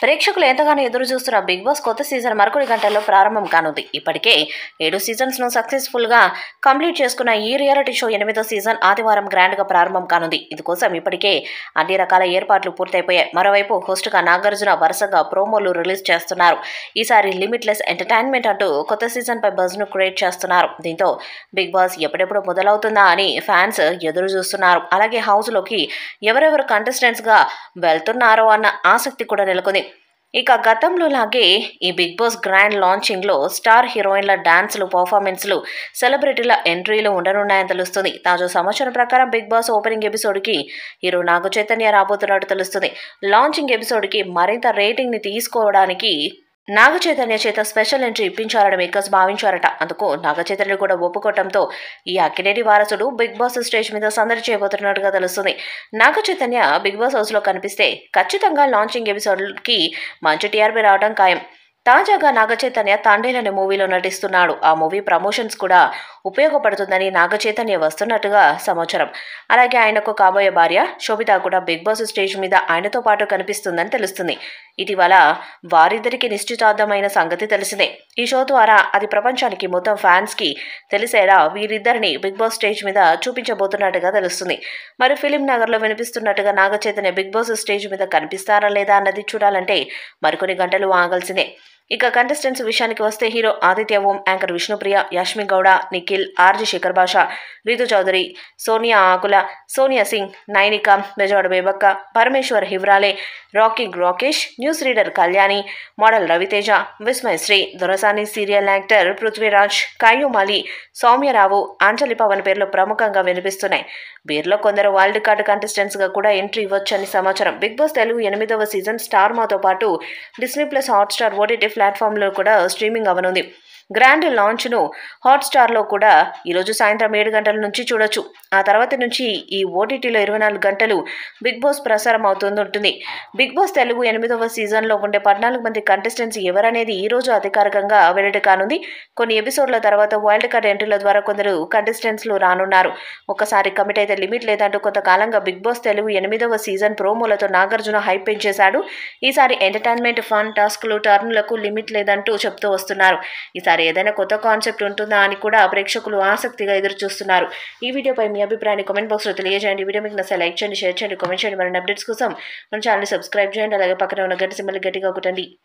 ప్రేక్షకులు ఎంతగానో ఎదురు చూస్తున్న బిగ్ బాస్ కొత్త సీజన్ మరికొన్ని గంటల్లో ప్రారంభం కానుంది. ఇప్పటికే 7 సీజన్స్ ను సక్సెస్ఫుల్ గా కంప్లీట్ చేసుకున్న ఈ రియాలిటీ షో 8వ సీజన్ ఆదివారం గ్రాండ్ గా ప్రారంభం కానుంది. ఇందుకోసం ఇప్పటికే అన్ని రకాల ఏర్పాట్లు పూర్తయిపోయాయి. మరోవైపు హోస్ట్ గా నాగార్జున వరుసగా ప్రోమోలు రిలీజ్ చేస్తున్నారు. ఈసారి లిమిట్లెస్ ఎంటర్టైన్మెంట్ అంటూ కొత్త సీజన్ పై బజ్ ను క్రియేట్ చేస్తున్నారు. దీంతో బిగ్ బాస్ ఎప్పుడెప్పుడు మొదలవుతుందా అని ఫ్యాన్స్ ఎదురు చూస్తున్నారు. అలాగే హౌస్ లోకి ఎవరెవరు కంటెస్టెంట్స్ గా వెళ్తున్నారో అన్న ఆసక్తి కూడా నెలకొంది. ఇక గతంలో లాగే ఈ బిగ్ బాస్ గ్రాండ్ లాంచింగ్ లో స్టార్ హీరోయిన్ల డాన్సులు, పర్ఫార్మెన్స్లు, సెలబ్రిటీల ఎంట్రీలు ఉండనున్నాయని తెలుస్తుంది. తాజా సమాచారం ప్రకారం బిగ్ బాస్ ఓపెనింగ్ ఎపిసోడ్ కి హీరో నాగ చైతన్య రాబోతున్నట్టు తెలుస్తుంది. లాంచింగ్ ఎపిసోడ్ కి మరింత రేటింగ్ ని తీసుకోవడానికి నాగ చైతన్య చేత స్పెషల్ ఎంట్రీ ఇప్పించాలని మేకర్స్ భావించారట. అందుకు నాగ చైతన్య కూడా ఒప్పుకోవడంతో ఈ అక్కినేని వారసుడు బిగ్ బాస్ స్టేజ్ మీద సందడి చేయబోతున్నట్టుగా తెలుస్తుంది. Naga Chaitanya big boss house లో కనిపిస్తే ఖచ్చితంగా లాంచింగ్ ఎపిసోడ్ కి మంచి టీఆర్పీ రావడం ఖాయం. తాజాగా నాగ చైతన్య తాండేల్ అనే మూవీలో నటిస్తున్నాడు. ఆ మూవీ ప్రమోషన్స్ కూడా ఉపయోగపడుతుందని నాగ చైతన్య వస్తున్నట్టుగా సమాచారం. అలాగే ఆయనకు కాబోయే భార్య శోభిత కూడా బిగ్ బాస్ స్టేజ్ మీద ఆయనతో పాటు కనిపిస్తుందని తెలుస్తుంది. ఇటీవల వారిద్దరికి నిశ్చితార్థమైన సంగతి తెలిసిందే. ఈ షో ద్వారా అది ప్రపంచానికి మొత్తం ఫ్యాన్స్ కి తెలిసేలా వీరిద్దరిని బిగ్ బాస్ స్టేజ్ మీద చూపించబోతున్నట్టుగా తెలుస్తుంది. మరి ఫిలిం నగర్ లో వినిపిస్తున్నట్టుగా Naga Chaitanya big boss stage మీద కనిపిస్తారా లేదా అన్నది చూడాలంటే మరికొన్ని గంటలు ఆగాల్సిందే. ఇక కంటెస్టెంట్స్ విషయానికి వస్తే hero Aditya Om, anchor Vishnupriya, Yashmi Gowda, Nikhil, RJ Shekhar Basha, Ritu Chowdary, Sonia Akula, Sonia Singh, Nainika, Bezawada Bebakka, Parameshwar Hivrale, Rocky Rakesh, news reader Kalyani, model Raviteja, Vismay Sri, Dorasani serial actor Prithviraj, Kayumali, Soumya Rao, Anjali Pawan పేర్లు ప్రముఖంగా వినిపిస్తున్నాయి. వీరిలో కొందరు వైల్డ్ కార్డ్ కంటెస్టెంట్స్ గా కూడా ఎంట్రీ ఇవ్వొచ్చని సమాచారం. బిగ్ బాస్ తెలుగు 8వ సీజన్ స్టార్ మాతో పాటు డిస్నీ ప్లస్, హాట్స్టార్ ఓటీటీ ప్లాట్ఫామ్లో కూడా స్ట్రీమింగ్ అవనుంది. గ్రాండ్ లాంచ్ ను హాట్స్టార్ లో కూడా ఈరోజు సాయంత్రం 7 గంటల నుంచి చూడొచ్చు. ఆ తర్వాత నుంచి ఈ ఓటీటీలో 24 గంటలు బిగ్ బాస్ ప్రసారం అవుతుంటుంది. బిగ్ బాస్ తెలుగు 8వ సీజన్ లో ఉండే 14 మంది కంటెస్టెంట్స్ ఎవరనేది ఈ రోజు అధికారికంగా వెల్లడి కానుంది. కొన్ని ఎపిసోడ్ల తర్వాత వైల్డ్ కార్డ్ ఎంట్రీల ద్వారా కొందరు కంటెస్టెంట్స్ రానున్నారు. ఒక్కసారి కమిట్ అయితే లిమిట్ లేదంటూ కొంతకాలంగా బిగ్ బాస్ తెలుగు 8వ సీజన్ ప్రోమోలతో నాగార్జున హైప్ పెంచేశాడు. ఈసారి ఎంటర్టైన్మెంట్, ఫన్, టాస్క్లు, టర్న్లకు లిమిట్ లేదంటూ చెప్తూ వస్తున్నారు. ఈసారి ఏదైనా కొత్త కాన్సెప్ట్ ఉంటుందా అని కూడా ప్రేక్షకులు ఆసక్తిగా ఎదురు చూస్తున్నారు. ఈ వీడియోపై మీ అభిప్రాయాన్ని కామెంట్ బాక్స్ లో తెలియజేయండి. వీడియో మీకు నచ్చితే లైక్ చేయండి, షేర్ చేయండి, కామెంట్ చేయండి. మరిన్ని అప్డేట్స్ కోసం మన ఛానల్ సబ్స్క్రైబ్ చేయండి. అలాగే పక్కన ఉన్న గంట సింబల్ గట్టిగా కొట్టండి.